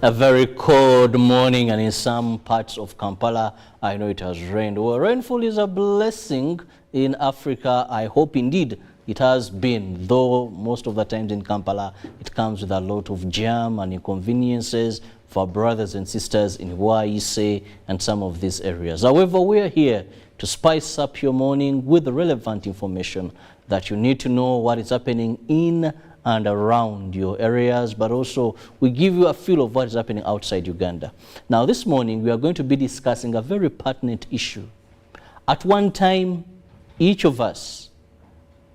A very cold morning, and in some parts of Kampala, I know it has rained. Well, rainfall is a blessing in Africa. I hope indeed it has been, though most of the times in Kampala, it comes with a lot of jam and inconveniences for brothers and sisters in Waise and some of these areas. However, we are here to spice up your morning with the relevant information that you need to know what is happening in and around your areas, but also we give you a feel of what is happening outside Uganda. Now this morning we are going to be discussing a very pertinent issue. At one time, each of us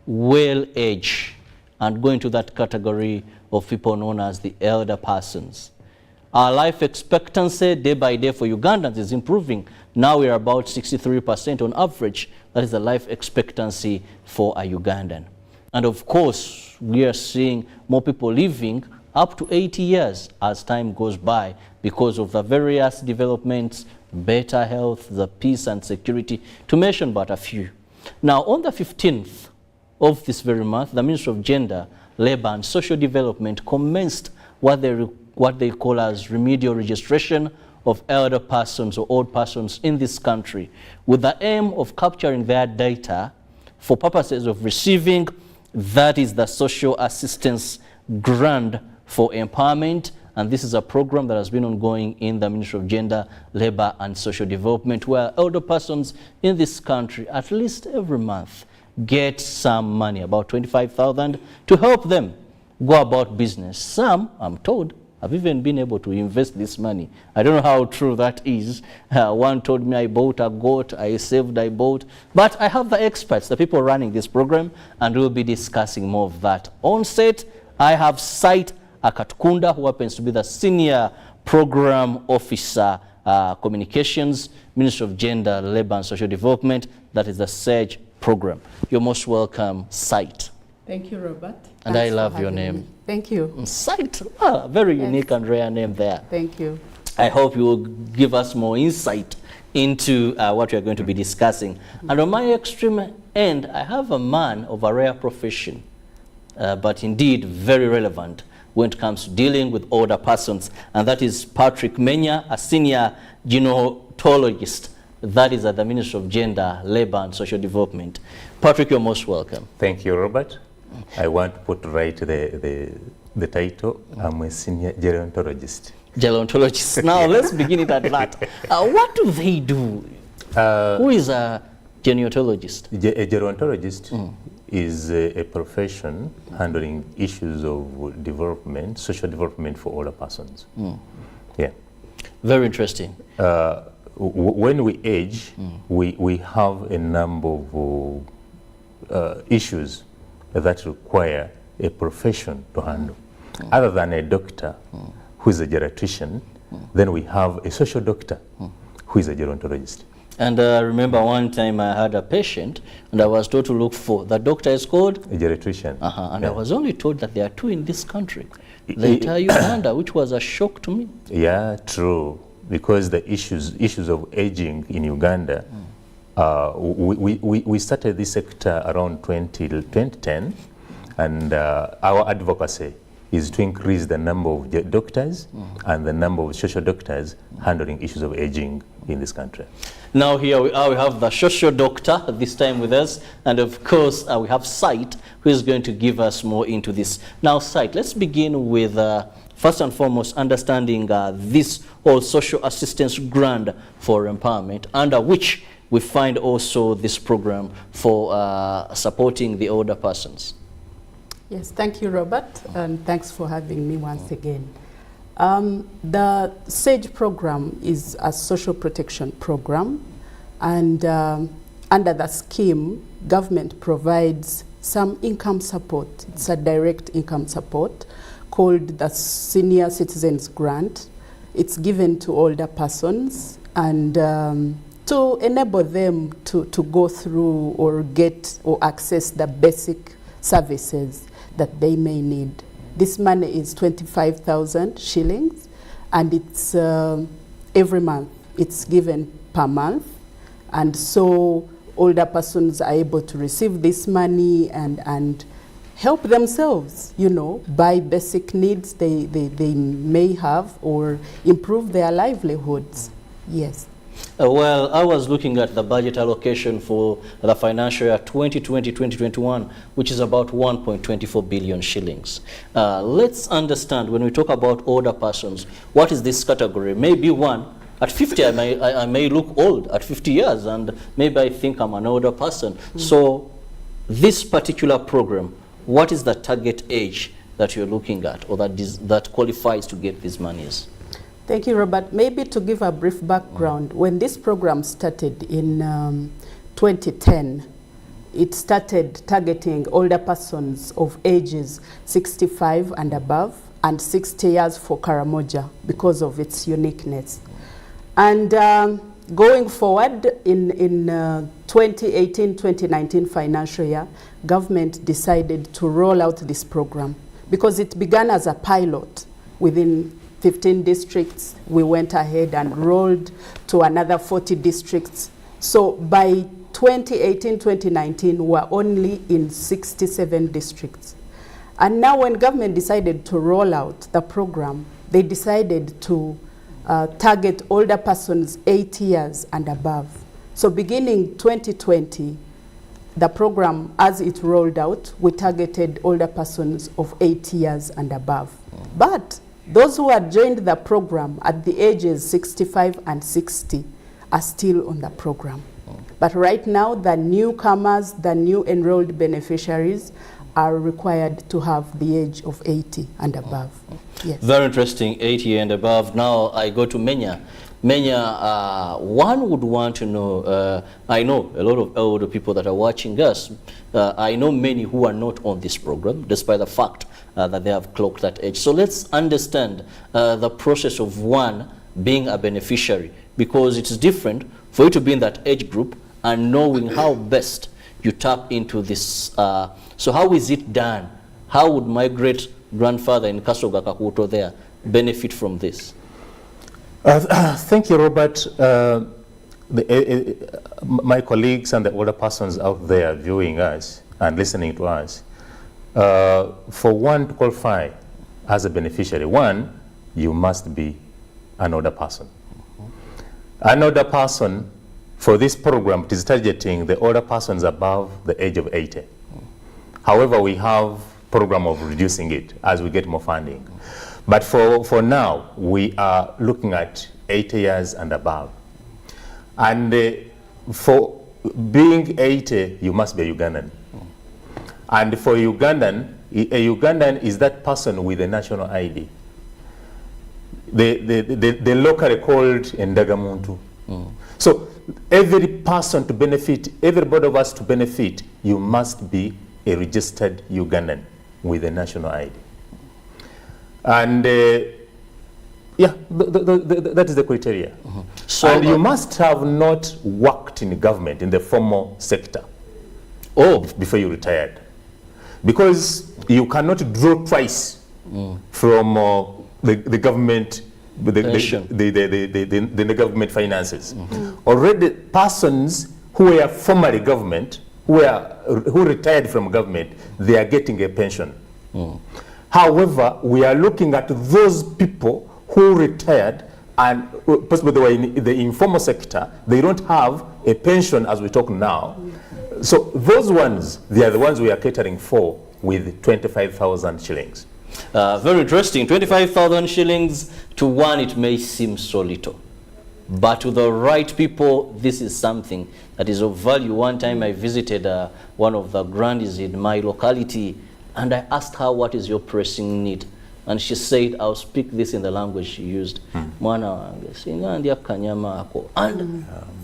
will age and go into that category of people known as the elder persons. Our life expectancy day by day for Ugandans is improving. Now we are about 63% on average. That is the life expectancy for a Ugandan. And of course, we are seeing more people living up to 80 years as time goes by because of the various developments, better health, the peace and security, to mention but a few. Now, on the 15th of this very month, the Ministry of Gender, Labour and Social Development commenced what they call as remedial registration of elder persons or old persons in this country, with the aim of capturing their data for purposes of receiving, that is the social assistance grant for empowerment. And this is a program that has been ongoing in the Ministry of Gender, Labour and Social Development, where elder persons in this country at least every month get some money, about 25,000, to help them go about business. Some, I'm told, have even been able to invest this money. I don't know how true that is. One told me I bought a goat, I saved, I bought. But I have the experts, the people running this program, and we'll be discussing more of that. On set, I have Site Akatkunda, who happens to be the Senior Program Officer, Communications, Ministry of Gender, Labour and Social Development. That is the SAGE program. You're most welcome, Site. Thank you, Robert. And I love your name. Me. Thank you. Site, very unique and rare name there. Thank you. I hope you will give us more insight into what we are going to be discussing. And on my extreme end, I have a man of a rare profession, but indeed very relevant when it comes to dealing with older persons, and that is Patrick Menya, a senior gynecologist. That is at the Ministry of Gender, Labour and Social Development. Patrick, you're most welcome. Thank you, Robert. I want to put right the title. I'm a senior gerontologist. Gerontologist. Now let's begin it at that. What do they do? Who is a gerontologist? A gerontologist is a profession handling issues of development, social development for older persons. Yeah. Very interesting. When we age, we have a number of issues that require a profession to handle. Other than a doctor who is a geriatrician, then we have a social doctor who is a gerontologist. And I remember one time I had a patient and I was told to look for, the doctor is called? A geriatrician. And I was only told that there are two in this country. The entire Uganda, which was a shock to me. Yeah, true. Because the issues of aging in Uganda, we started this sector around 2010, and our advocacy is to increase the number of doctors and the number of social doctors handling issues of aging in this country. Now here we have the social doctor this time with us, and of course we have Site, who is going to give us more into this. Now Site, let's begin with first and foremost understanding this whole social assistance grant for empowerment, under which we find also this program for supporting the older persons. Yes, thank you, Robert, and thanks for having me once again. The SAGE program is a social protection program, and under the scheme, government provides some income support. It's a direct income support called the Senior Citizens Grant. It's given to older persons, and to enable them to go through or get or access the basic services that they may need. This money is 25,000 shillings, and it's every month. It's given per month, and so older persons are able to receive this money and help themselves, you know, buy basic needs they may have or improve their livelihoods. Yes. Well, I was looking at the budget allocation for the financial year 2020-2021, which is about 1.24 billion shillings. Let's understand, when we talk about older persons, what is this category? Maybe one, at 50, I may look old at 50 years, and maybe I think I'm an older person. So this particular program, what is the target age that you're looking at, or that qualifies to get these monies? Thank you, Robert. Maybe to give a brief background, when this program started in 2010, it started targeting older persons of ages 65 and above, and 60 years for Karamoja because of its uniqueness. And going forward in 2018-2019 financial year, government decided to roll out this program because it began as a pilot within 15 districts. We went ahead and rolled to another 40 districts. So by 2018-2019, we're only in 67 districts. And now when government decided to roll out the program, they decided to target older persons 80 years and above. So beginning 2020, the program, as it rolled out, we targeted older persons of 80 years and above. But those who had joined the program at the ages 65 and 60 are still on the program. But right now, the newcomers, the new enrolled beneficiaries, are required to have the age of 80 and above. Yes. Very interesting, 80 and above. Now I go to Menya. Menya, one would want to know, I know a lot of older people that are watching us. I know many who are not on this program, despite the fact that they have clocked that age. So let's understand the process of one being a beneficiary, because it's different for you to be in that age group and knowing how best you tap into this. So how is it done? How would my great-grandfather in Kasoga Kakuto there benefit from this? Thank you, Robert. My colleagues and the older persons out there viewing us and listening to us, for one to qualify as a beneficiary, one, you must be an older person. An older person, for this program, it is targeting the older persons above the age of 80. However, we have program of reducing it as we get more funding. But for now, we are looking at 80 years and above. And for being 80, you must be a Ugandan. And for Ugandan, a Ugandan is that person with a national ID. The locally called Ndagamuntu. So every person to benefit, everybody of us to benefit, you must be a registered Ugandan with a national ID. And yeah, that is the criteria. So, and you must have not worked in government, in the formal sector, before you retired. Because you cannot draw twice from the government, the government finances. Already persons who were formerly government, who retired from government, they are getting a pension. However, we are looking at those people who retired and possibly they were in the informal sector, they don't have a pension as we talk now. So those ones, they are the ones we are catering for with 25,000 shillings. Very interesting. 25,000 shillings to one, it may seem so little. But to the right people, this is something that is of value. One time I visited one of the grandees in my locality, and I asked her, what is your pressing need? And she said, I'll speak this in the language she used. And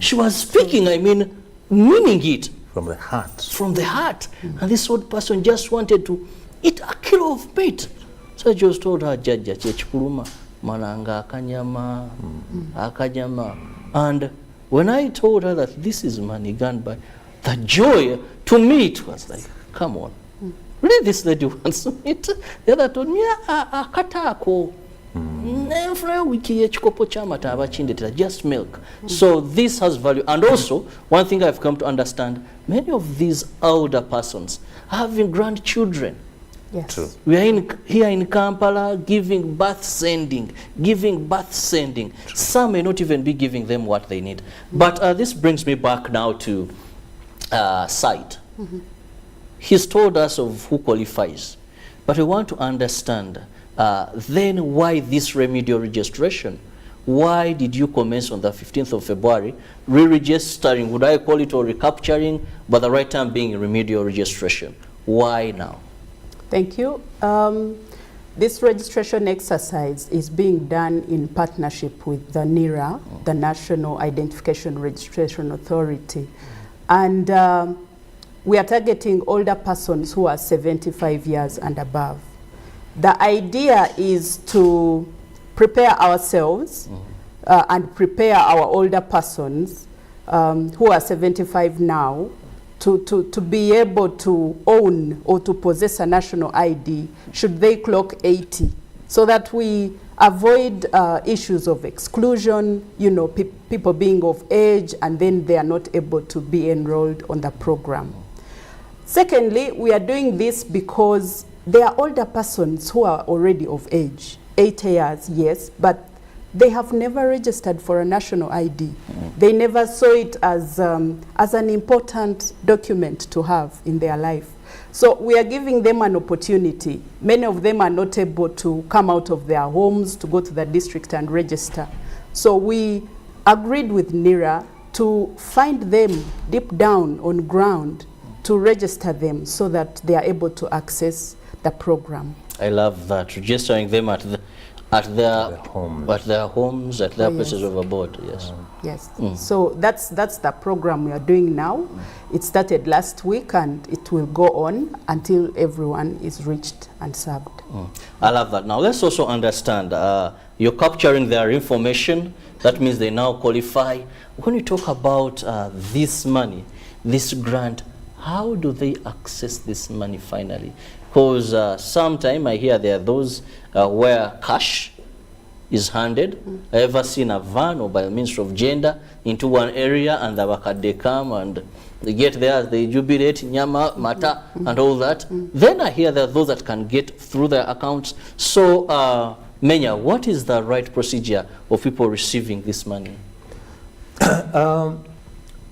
she was speaking, I mean, meaning it. From the heart. From the heart. And this old person just wanted to eat a kilo of meat. So I just told her, Jaja, Chechkuruma, Mananga, Akanyama, Akanyama. And when I told her that this is Manigan, by the joy, to me it was like, come on. Really, this lady wants meat. The other told me, Katako. Nenfuna wiki yekikopo ky'amata abakindetera just milk. So this has value. And also, one thing I've come to understand, many of these older persons are having grandchildren. Yes. True. We are here in Kampala giving birth sending. Some may not even be giving them what they need. But this brings me back now to Sight. He's told us of who qualifies. But we want to understand then why this remedial registration? Why did you commence on the 15th of February re-registering, would I call it, or recapturing, but the right term being remedial registration? Why now? Thank you. This registration exercise is being done in partnership with the NIRA, the National Identification Registration Authority. And we are targeting older persons who are 75 years and above. The idea is to prepare ourselves and prepare our older persons who are 75 now to be able to own or to possess a national ID should they clock 80, so that we avoid issues of exclusion, you know, people being of age and then they are not able to be enrolled on the program. Secondly, we are doing this because there are older persons who are already of age, 80 years, yes, but they have never registered for a national ID. They never saw it as an important document to have in their life. So we are giving them an opportunity. Many of them are not able to come out of their homes to go to the district and register. So we agreed with NIRA to find them deep down on ground to register them so that they are able to access the program. I love that, registering them at their homes, at their places of abode. Yes. Yes. So that's the program we are doing now. It started last week and it will go on until everyone is reached and served. I love that. Now let's also understand, you're capturing their information. That means they now qualify. When you talk about this money, this grant, how do they access this money finally? Because sometimes I hear there are those where cash is handed. I ever seen a van or by the Ministry of Gender into one area and the wakade come and they get there, they jubilate, nyama, mata, and all that. Then I hear there are those that can get through their accounts. So, Menya, what is the right procedure of people receiving this money?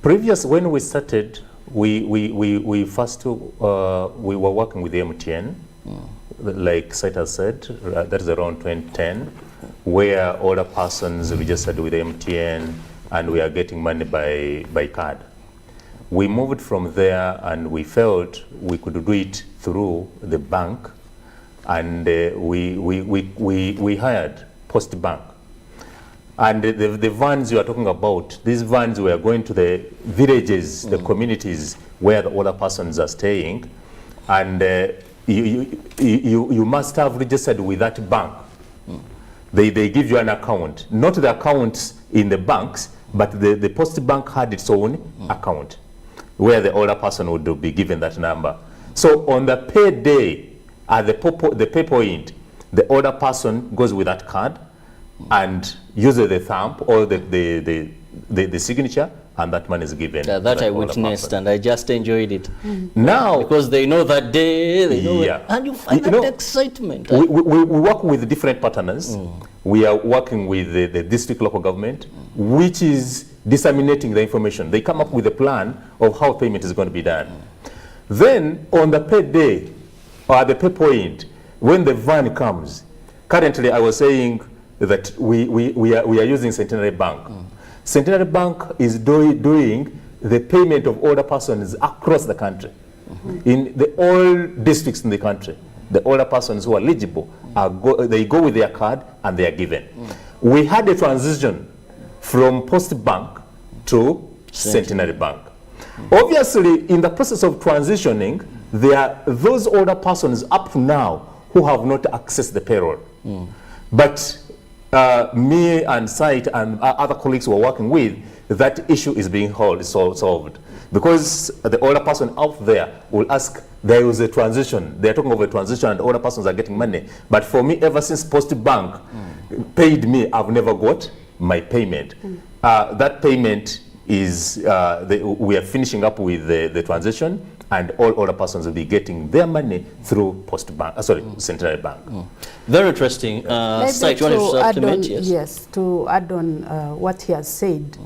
Previous, when we started, we first we were working with MTN, like Saita said, that is around 2010, where older persons registered with MTN and we are getting money by card. We moved from there and we felt we could do it through the bank, and we hired Post Bank. And the vans you are talking about, these vans were going to the villages, the communities where the older persons are staying, and you must have registered with that bank. They give you an account, not the accounts in the banks, but the Post Bank had its own account where the older person would be given that number. So on the pay day, at the pay point, the older person goes with that card and uses the thumb or the signature, and that money is given. Yeah, that I witnessed and I just enjoyed it. Now, because they know that day, they know and you find that excitement. We work with different partners. We are working with the district local government, which is disseminating the information. They come up with a plan of how payment is going to be done. Then on the pay day or the pay point, when the van comes, currently I was saying that we are using Centenary Bank. Centenary Bank is doing the payment of older persons across the country. In all districts in the country, the older persons who are eligible, they go with their card and they are given. We had a transition from Post Bank to Centenary Bank. Obviously, in the process of transitioning, there are those older persons up to now who have not accessed the payroll. But me and Sight and other colleagues who are working with, that issue is being solved. Because the older person out there will ask, there was a transition. They're talking of a transition and older persons are getting money. But for me, ever since Post Bank paid me, I've never got my payment. That payment is, we are finishing up with the transition, and all older persons will be getting their money through Centenary Bank. Very interesting. Maybe you want to supplement? Yes, to add on what he has said.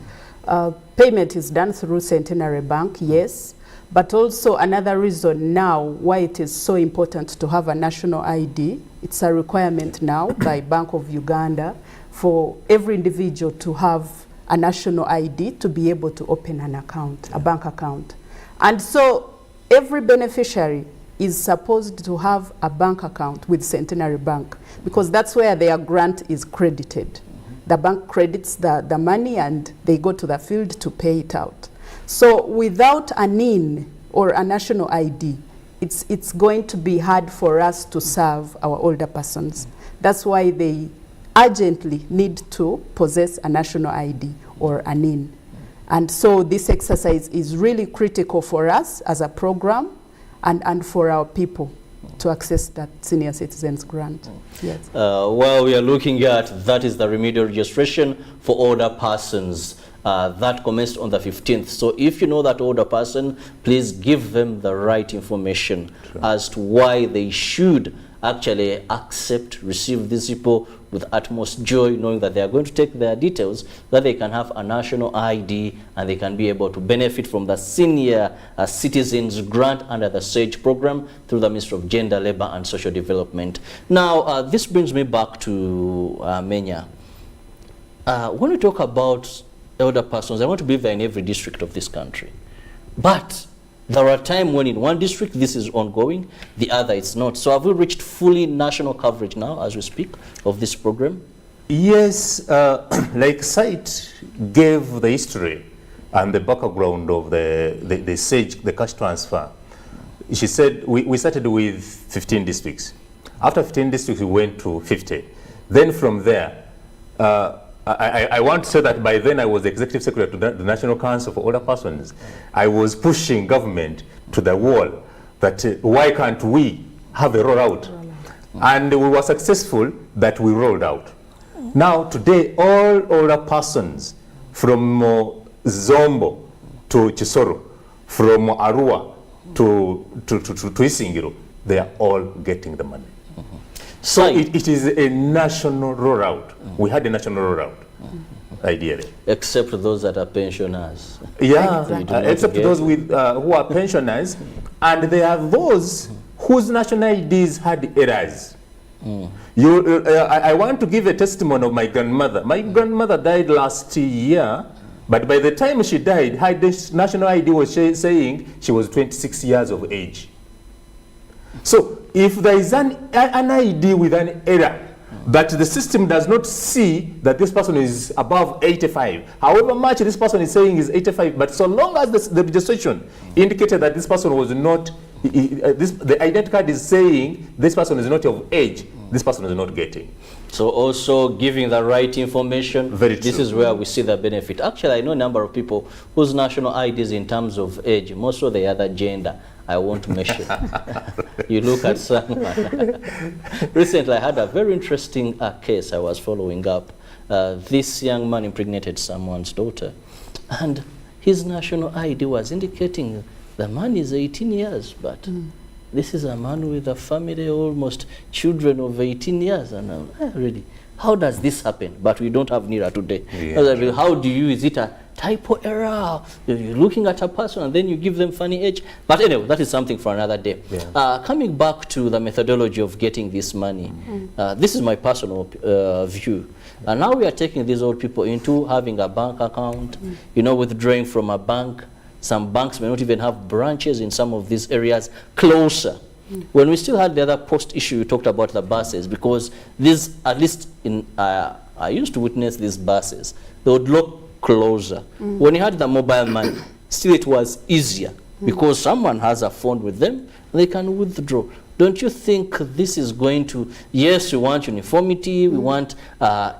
Payment is done through Centenary Bank, yes, but also another reason now why it is so important to have a national ID. It's a requirement now by Bank of Uganda for every individual to have a national ID to be able to open an account, a bank account. And so every beneficiary is supposed to have a bank account with Centenary Bank, because that's where their grant is credited. The bank credits the money and they go to the field to pay it out. So without a NIN or a national ID, it's going to be hard for us to serve our older persons. That's why they urgently need to possess a national ID or a NIN. And so this exercise is really critical for us as a program and for our people to access that senior citizens grant. Yes. Well, we are looking at, that is the remedial registration for older persons. That commenced on the 15th. So if you know that older person, please give them the right information as to why they should actually receive these people with utmost joy, knowing that they are going to take their details, that they can have a national ID and they can be able to benefit from the senior citizens grant under the SAGE program through the Ministry of Gender, Labor and Social Development. Now, this brings me back to Menya. When we talk about elder persons, I want to believe they're in every district of this country. But there are times when in one district this is ongoing, the other it's not. So have we reached fully national coverage now as we speak of this program? Yes, like SITE gave the history and the background of the SAGE, the cash transfer. She said we started with 15 districts. After 15 districts, we went to 50. Then from there, I want to say that by then I was the executive secretary to the National Council for Older Persons. I was pushing government to the wall that why can't we have a rollout? And we were successful that we rolled out. Now today, all older persons from Zombo to Chisoro, from Arua to Isingiro, they are all getting the money. So it is a national rollout. We had a national rollout, ideally. Except those that are pensioners. Yeah, except those with, who are pensioners. And there are those whose national IDs had errors. I want to give a testimony of my grandmother. My grandmother died last year, but by the time she died, her national ID was saying she was 26 years of age. So if there is an ID with an error, but the system does not see that this person is above 85, however much this person is saying is 85, but so long as the registration indicated that this person was not, the identity card is saying this person is not of age, this person is not getting. So also giving the right information, Very true. This is where we see the benefit. Actually, I know a number of people whose national IDs in terms of age, most of the other gender, I won't mention. You look at someone. Recently, I had a very interesting case I was following up. This young man impregnated someone's daughter, and his national ID was indicating the man is 18 years, but this is a man with a family, almost children of 18 years. And I'm really, how does this happen? But we don't have NIRA today. Yeah. How do you, is it a typo error? You're looking at a person and then you give them funny age. But anyway, that is something for another day. Yeah. Coming back to the methodology of getting this money, this is my personal view. And now we are taking these old people into having a bank account, you know, withdrawing from a bank. Some banks may not even have branches in some of these areas closer. When we still had the other post issue, we talked about the buses, because these, at least in, I used to witness these buses, they would look closer. When you had the mobile money, still it was easier, because someone has a phone with them, they can withdraw. Don't you think this is going to, yes, we want uniformity, we want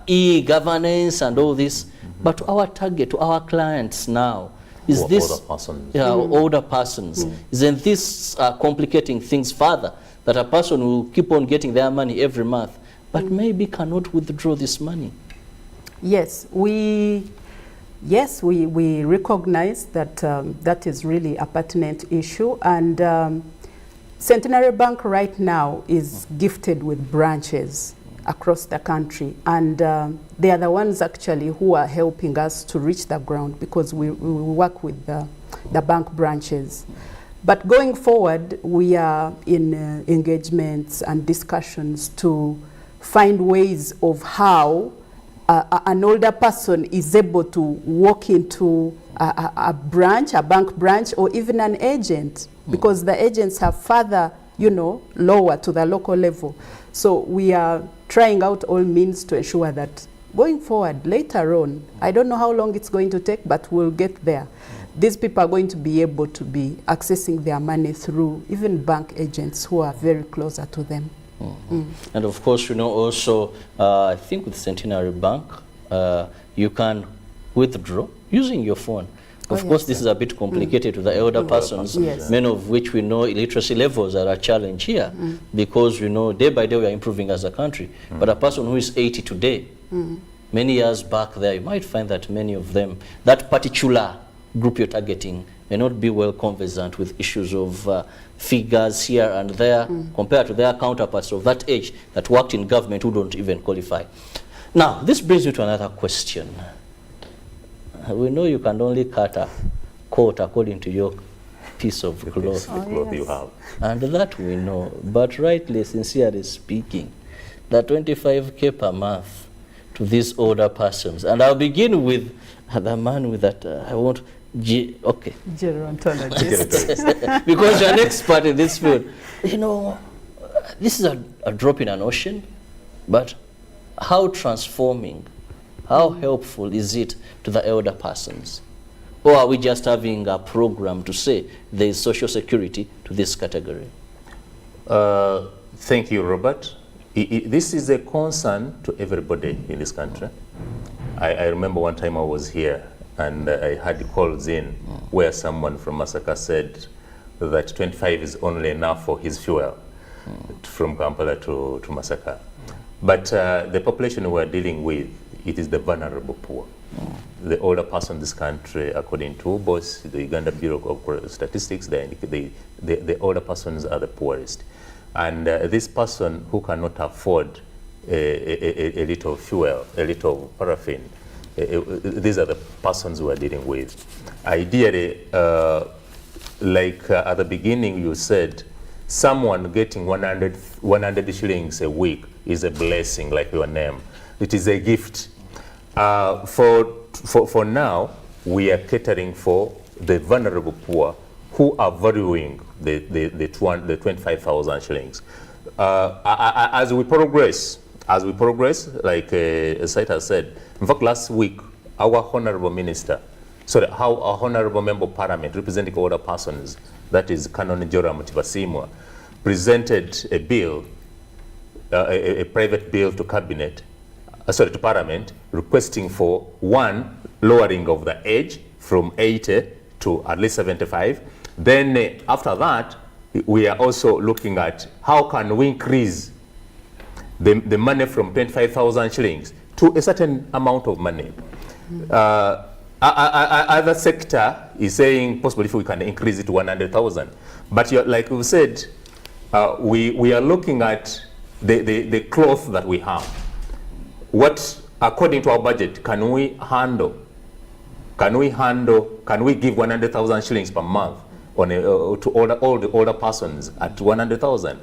e-governance and all this, but to our target, to our clients now, Is this older persons. Yeah, older persons? Isn't this complicating things further? That a person will keep on getting their money every month, but maybe cannot withdraw this money. Yes, we recognize that that is really a pertinent issue, and Centenary Bank right now is gifted with branches across the country, and they are the ones actually who are helping us to reach the ground, because we work with the bank branches. But going forward, we are in engagements and discussions to find ways of how an older person is able to walk into a branch, a bank branch, or even an agent, because the agents have further, lower to the local level. So we are trying out all means to ensure that going forward, later on, I don't know how long it's going to take, but we'll get there. These people are going to be able to be accessing their money through even bank agents who are very closer to them. And of course, also, I think with Centenary Bank, you can withdraw using your phone. Of course, this is a bit complicated to the elder persons, many of which we know illiteracy levels are a challenge here, because day by day we are improving as a country. But a person who is 80 today, many years back there, you might find that many of them, that particular group you're targeting, may not be well conversant with issues of figures here and there, compared to their counterparts of that age that worked in government who don't even qualify. Now, this brings me to another question. We know you can only cut a coat according to your piece of cloth. The cloth you have. And that we know. But rightly, sincerely speaking, the 25K per month to these older persons. And I'll begin with the man with that, I want, okay. Gerontologist. Because you're an expert in this field. This is a drop in an ocean, but how transforming, how helpful is it to the elder persons? Or are we just having a program to say there is social security to this category? Thank you, Robert. This is a concern to everybody in this country. I remember one time I was here and I had calls in where someone from Masaka said that 25 is only enough for his fuel from Kampala to Masaka. But the population we're dealing with, it is the vulnerable poor. The older person in this country, according to both the Uganda Bureau of Statistics, the older persons are the poorest. And this person who cannot afford a little fuel, a little paraffin, these are the persons we are dealing with. Ideally, like at the beginning you said, someone getting 100 shillings a week is a blessing, like your name. It is a gift. For now, we are catering for the vulnerable poor who are valuing the 25,000 shillings. As we progress, like Saita said, in fact, last week, our Honorable Minister, our Honorable Member of Parliament representing older persons, that is Canon Joram Tibasimwa, presented a bill, a private bill to Cabinet, to Parliament, requesting for one, lowering of the age from 80 to at least 75. Then after that, we are also looking at how can we increase the money from 25,000 shillings to a certain amount of money. Other sector is saying possibly if we can increase it to 100,000. But like we said, we are looking at the cloth that we have. What, according to our budget, can we handle? Can we give 100,000 shillings per month on to all the older persons at 100,000?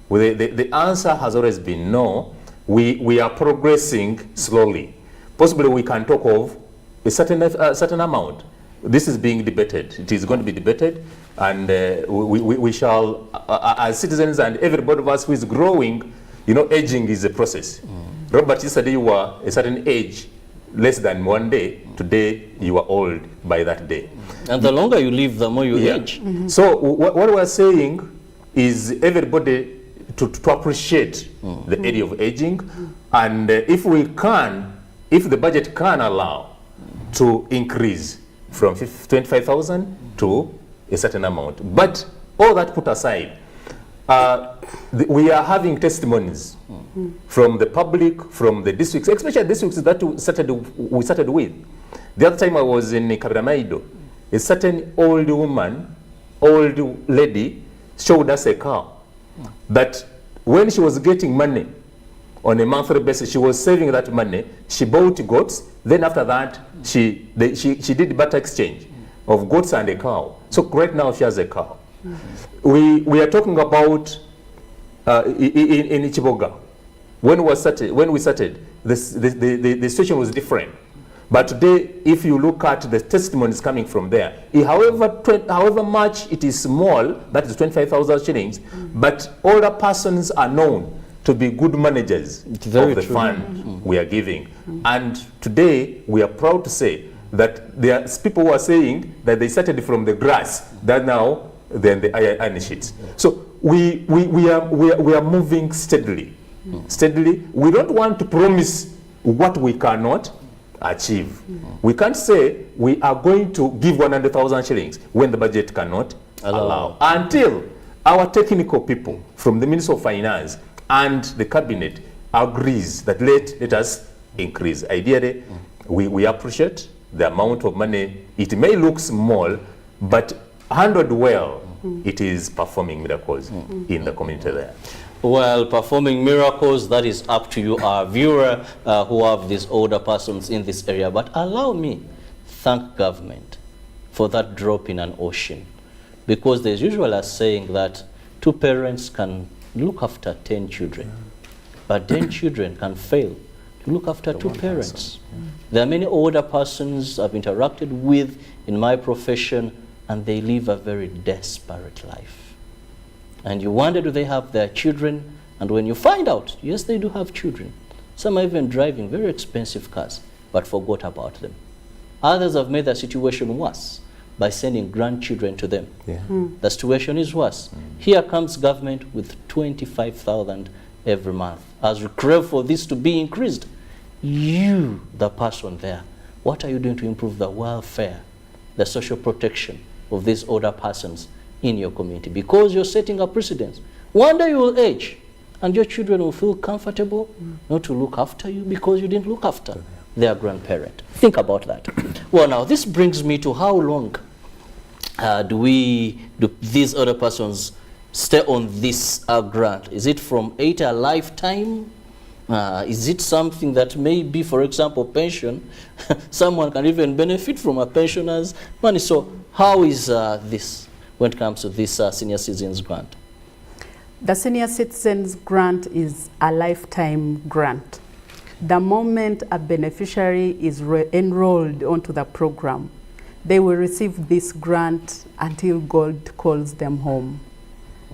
Well, the answer has always been no. We are progressing slowly. Possibly we can talk of a certain amount. This is being debated. It is going to be debated, and we shall, as citizens and everybody of us who is growing, aging is a process. Robert, yesterday you were a certain age, less than 1 day. Today you are old by that day. And the longer you live, the more you age. So what we're saying is everybody to appreciate the area of aging, and if the budget can allow to increase from 25,000 to a certain amount. But all that put aside, we are having testimonies from the public, from the districts, especially districts that we started with. The other time I was in Kabiramaido, a certain old lady showed us a cow that when she was getting money on a monthly basis, she was saving that money, she bought goats, then after that she did barter exchange of goats and a cow. So right now she has a cow. We are talking about in Chiboga. When we started, the situation was different. But today, if you look at the testimonies coming from there, however much it is small, that is 25,000 shillings, but older persons are known to be good managers of the fund we are giving. And today, we are proud to say that there are people who are saying that they started from the grass, that now they're in the iron sheets. So we are moving steadily. Steadily. We don't want to promise what we cannot achieve. We can't say we are going to give 100,000 shillings when the budget cannot allow. Until our technical people from the Ministry of Finance and the cabinet agrees that let us increase. Ideally, we appreciate the amount of money. It may look small, but handled well, it is performing miracles in the community there. Well, performing miracles, that is up to you, our viewer, who have these older persons in this area. But allow me thank government for that drop in an ocean. Because there's usually a saying that 2 parents can look after 10 children, but 10 children can fail to look after 2 parents. There are many older persons I've interacted with in my profession, and they live a very desperate life. And you wonder, do they have their children? And when you find out, yes, they do have children. Some are even driving very expensive cars, but forgot about them. Others have made the situation worse by sending grandchildren to them. The situation is worse. Here comes government with 25,000 every month. As we crave for this to be increased, you, the person there, what are you doing to improve the welfare, the social protection of these older persons in your community? Because you're setting a precedence. One day you will age, and your children will feel comfortable not to look after you because you didn't look after their grandparent. Think about that. Well, now this brings me to how long do these other persons stay on this grant? Is it from a lifetime? Is it something that may be, for example, pension? Someone can even benefit from a pensioner's money. So how is this when it comes to this senior citizens grant? The senior citizens grant is a lifetime grant. The moment a beneficiary is enrolled onto the program, they will receive this grant until God calls them home.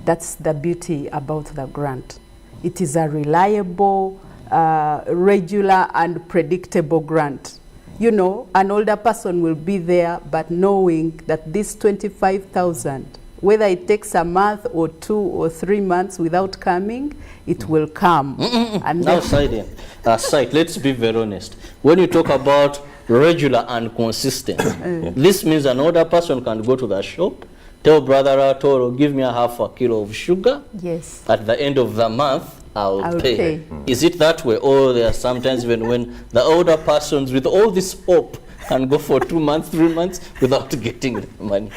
That's the beauty about the grant. It is a reliable, regular and predictable grant. You know, an older person will be there, but knowing that this 25,000, whether it takes a month or 2 or 3 months without coming, it will come. And now, side, let's be very honest. When you talk about regular and consistent, this means an older person can go to the shop, tell Brother Atoro, give me a half a kilo of sugar. Yes. At the end of the month, I'll pay. Is it that way? Or there are sometimes even when the older persons with all this hope can go for 2 months, 3 months without getting the money?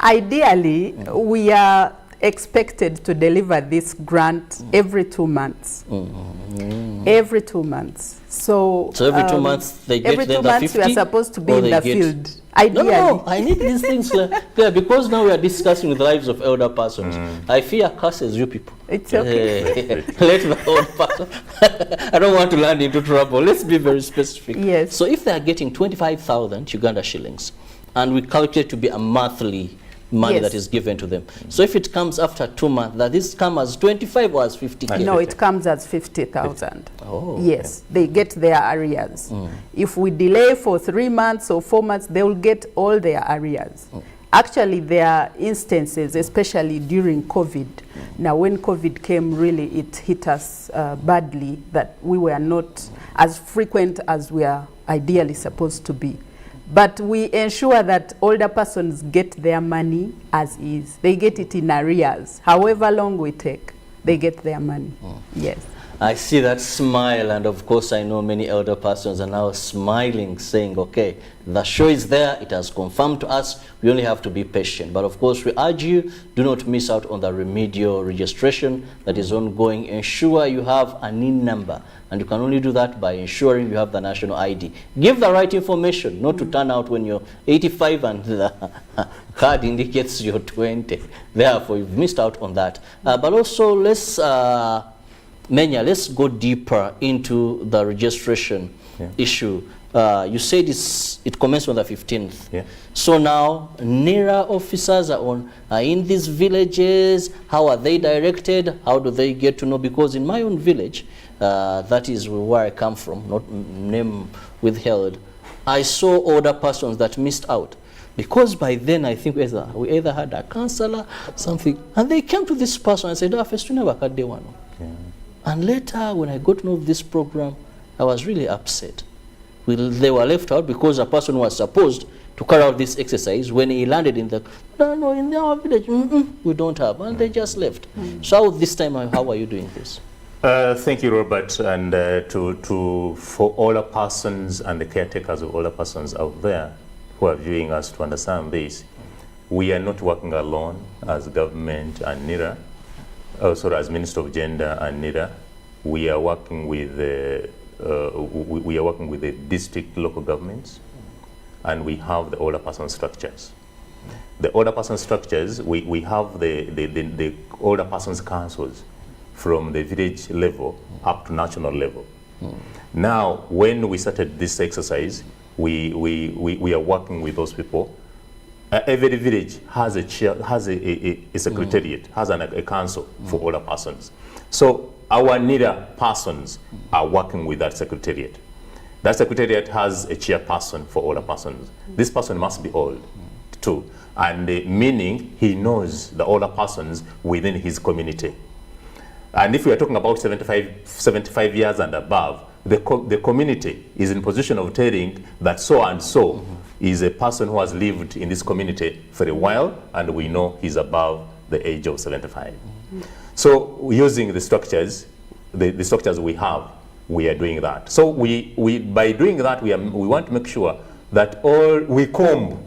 Ideally, we are expected to deliver this grant every 2 months. Every 2 months. So every 2 months they get every 2 months we are supposed to be in the field. Ideally. No, I need these things there because now we are discussing the lives of elder persons. I fear curses you people. It's okay. Let the old person. I don't want to land into trouble. Let's be very specific. Yes. So if they are getting 25,000 Uganda shillings, and we calculate to be a monthly money that is given to them. So if it comes after 2 months, that this comes as 25 or as 50K? No, it comes as 50,000. Oh. Yes, they get their arrears. If we delay for 3 months or 4 months, they will get all their arrears. Actually, there are instances, especially during COVID. Now, when COVID came, really, it hit us badly that we were not as frequent as we are ideally supposed to be. But we ensure that older persons get their money as is. They get it in arrears. However long we take, they get their money. Yes. I see that smile, and of course I know many elder persons are now smiling, saying, okay, the show is there, it has confirmed to us, we only have to be patient. But of course we urge you, do not miss out on the remedial registration that is ongoing. Ensure you have an NIN number, and you can only do that by ensuring you have the national ID. Give the right information, not to turn out when you're 85 and the card indicates you're 20. Therefore, you've missed out on that. But also, Menya, let's go deeper into the registration issue. You said it commenced on the 15th. Yeah. So now, NERA officers are in these villages. How are they directed? How do they get to know? Because in my own village, that is where I come from, not name withheld, I saw older persons that missed out. Because by then, I think we either had a counselor, something, and they came to this person and said, first we never had one. And later, when I got to know this program, I was really upset. They were left out because a person was supposed to carry out this exercise. When he landed in in our village, we don't have, and they just left. So this time, how are you doing this? Thank you, Robert, and for older persons and the caretakers of older persons out there who are viewing us to understand this, we are not working alone as government and NERA. Also, as Minister of Gender and NERA, we are working with the district local governments, and we have the older person structures. The older person structures, we have the older persons councils from the village level up to national level. Now, when we started this exercise, we are working with those people. Every village has a chair, has a secretariat, has a council for older persons. So our NERA persons are working with that secretariat. That secretariat has a chairperson for older persons. This person must be old too, and meaning he knows the older persons within his community. And if we are talking about 75 years and above, the community is in position of telling that so and so is a person who has lived in this community for a while, and we know he's above the age of 75. So using the structures, the structures we have, we are doing that. So by doing that, we want to make sure that we comb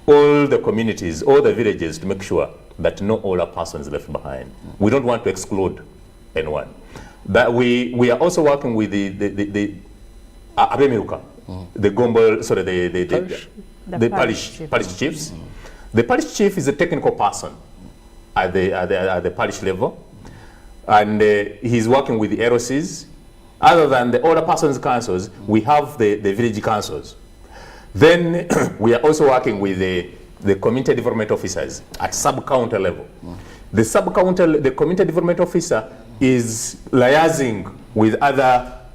all the communities, all the villages, to make sure that no older person is left behind. We don't want to exclude anyone. That we are also working with the Abemiruka, the Gombo, sorry, the parish chiefs. The parish chief is a technical person at the parish level, and he's working with the LOCs. Other than the older persons councils, we have the village councils. Then we are also working with the community development officers at sub-county level. The community development officer is liaising with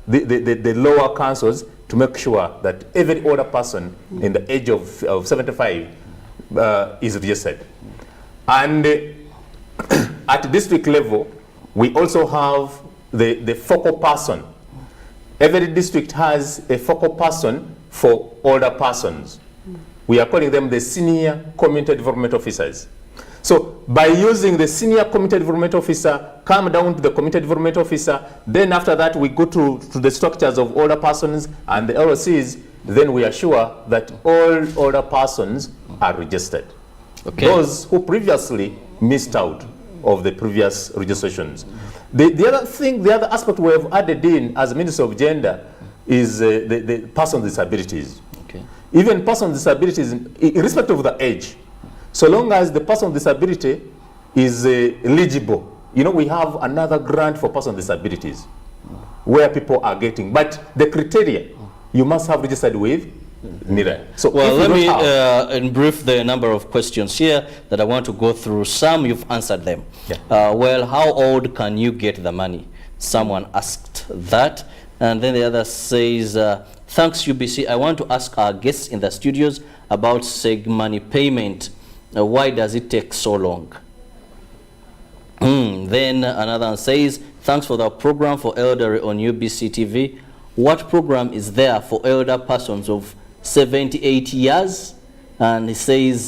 the lower councils to make sure that every older person in the age of 75 is registered. And at district level, we also have the focal person. Every district has a focal person for older persons. We are calling them the senior community development officers. So by using the senior community development officer, come down to the community development officer, then after that we go to the structures of older persons and the LOCs, then we are sure that all older persons are registered. Okay. Those who previously missed out of the previous registrations. The other aspect we have added in as Minister of Gender is the person with disabilities. Okay. Even person with disabilities, irrespective of the age, so long as the person with disability is eligible. You know, we have another grant for person with disabilities where people are getting, but the criteria, you must have registered with NERA. So well, let me in brief the number of questions here that I want to go through. Some you've answered them. Yeah. Well, how old can you get the money? Someone asked that. And then the other says, thanks UBC, I want to ask our guests in the studios about SEG money payment. Why does it take so long? Then another one says, thanks for the program for elderly on UBC TV. What program is there for elder persons of 78 years, and he says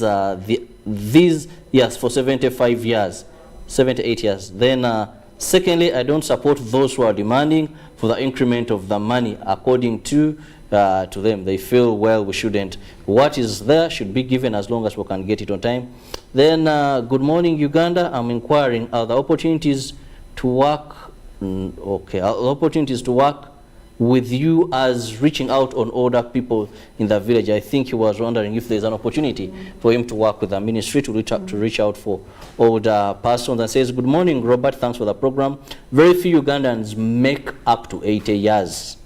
for 75 years, 78 years. Then secondly, I don't support those who are demanding for the increment of the money. According to them, they feel, well, we shouldn't. What is there should be given as long as we can get it on time. Then, good morning, Uganda. I'm inquiring, are the opportunities to work, opportunities to work with you as reaching out on older people in the village? I think he was wondering if there's an opportunity for him to work with the ministry to reach out for older persons, and says, good morning, Robert, thanks for the program. Very few Ugandans make up to 80 years.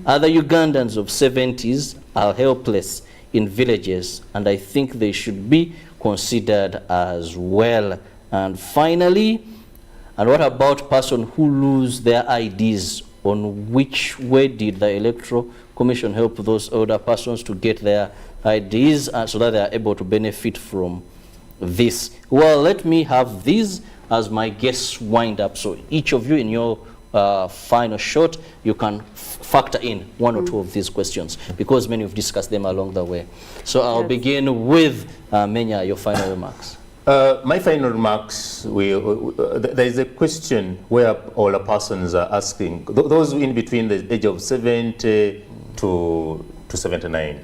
Other Ugandans of 70s are helpless in villages, and I think they should be considered as well. And finally, and what about person who lose their IDs? On which way did the Electoral Commission help those older persons to get their IDs so that they are able to benefit from this? Well, let me have these as my guests wind up. So each of you in your final shot, you can factor in one or two of these questions, because many have discussed them along the way. So I'll begin with Menya, your final remarks. My final remarks, there is a question where older persons are asking, those in between the age of 70 to 79.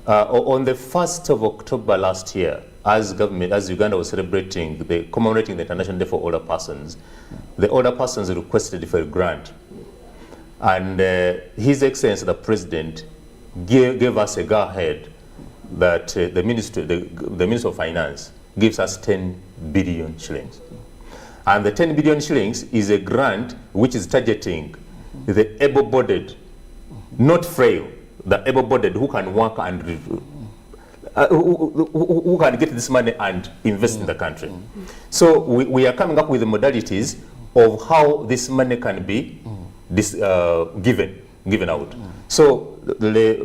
On the 1st of October last year, as Uganda was commemorating the International Day for Older Persons, the older persons requested for a grant. And His Excellency, the President, gave us a go-ahead that the Minister of Finance gives us 10 billion shillings. And the 10 billion shillings is a grant which is targeting the able-bodied, not frail, the able-bodied who can work and who can get this money and invest in the country. So we are coming up with the modalities of how this money can be given out. So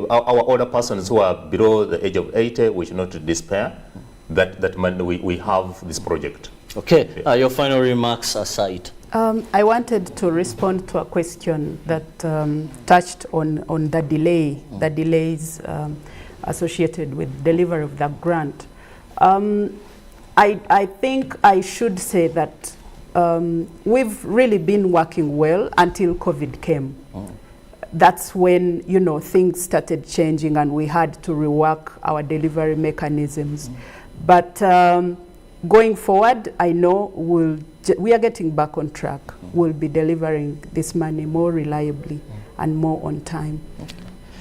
our older persons who are below the age of 80, we should not despair. That money, we have this project. Okay, your final remarks aside. I wanted to respond to a question that touched on the delays associated with delivery of the grant. I think I should say that we've really been working well until COVID came. That's when, things started changing and we had to rework our delivery mechanisms. But going forward, I know we are getting back on track. We'll be delivering this money more reliably and more on time.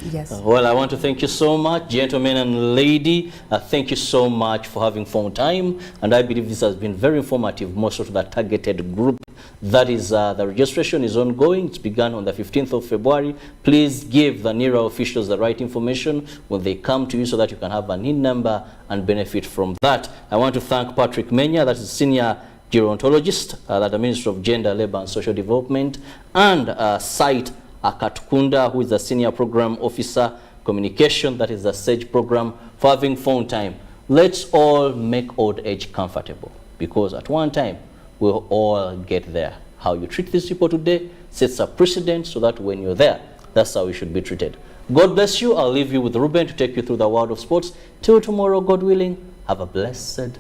Yes. Well, I want to thank you so much, gentlemen and lady. Thank you so much for having found time. And I believe this has been very informative, most of the targeted group. That is, the registration is ongoing. It's begun on the 15th of February. Please give the NERA officials the right information when they come to you so that you can have an NIN number and benefit from that. I want to thank Patrick Menya, that is Senior Gerontologist at the Ministry of Gender, Labour and Social Development, and Site Akatukunda, who is the Senior Program Officer, Communication, that is the SAGE program, for having found time. Let's all make old age comfortable, because at one time, we'll all get there. How you treat these people today sets a precedent so that when you're there, that's how you should be treated. God bless you. I'll leave you with Ruben to take you through the world of sports. Till tomorrow, God willing, have a blessed